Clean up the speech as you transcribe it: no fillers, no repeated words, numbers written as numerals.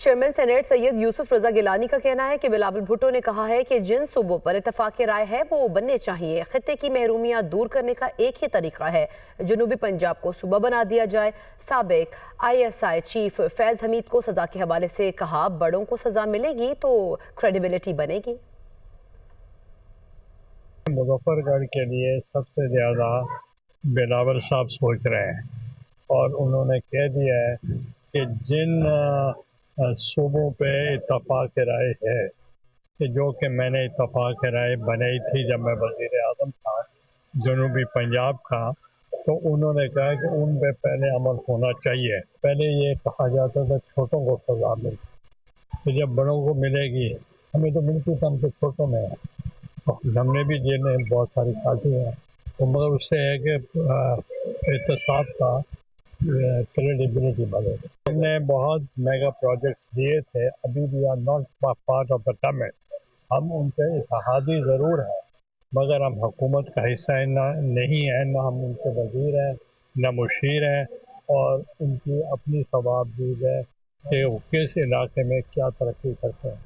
Chairman senate سید یوسف رضا گیلانی کا کہنا ہے کہ بلاول بھٹو نے کہا ہے کہ جن صوبوں پر اتفاق رائے ہے وہ بننے چاہیے۔ خطے کی محرومیاں دور کرنے کا ایک ہی طریقہ ہے، جنوبی پنجاب کو صوبہ بنا دیا جائے۔ سابق ISI چیف فیض حمید کو سزا کے حوالے سے کہا، بڑوں کو سزا ملے گی تو کریڈیبلٹی بنے گی۔ مظفر گڑھ کے لیے سب سے زیادہ بلاول صاحب سوچ رہے ہیں، اور انہوں نے کہہ دیا ہے کہ جن صوبوں پہ اتفاق رائے ہے، کہ جو کہ میں نے اتفاق رائے بنائی تھی جب میں وزیر اعظم تھا جنوبی پنجاب کا، تو انہوں نے کہا کہ ان پہ پہلے عمل ہونا چاہیے۔ پہلے یہ کہا جاتا تھا چھوٹوں کو سزا ملتی، تو جب بڑوں کو ملے گی، ہمیں تو ملتی تو ہم تو چھوٹوں میں ہیں، ہم نے بھی جیلیں بہت ساری کاٹی ہیں، تو مگر اس سے ہے کہ احتساب کا کریڈیبلٹی بڑھے۔ ہم نے بہت میگا پروجیکٹس دیے تھے، ابھی بھی are not part of the government, ہم ان پہ اتحادی ضرور ہیں، مگر ہم حکومت کا حصہ نہیں ہیں، نہ ہم ان کے وزیر ہیں نہ مشیر ہیں، اور ان کی اپنی ثواب دید ہے کہ وہ کس علاقے میں کیا ترقی کرتے ہیں۔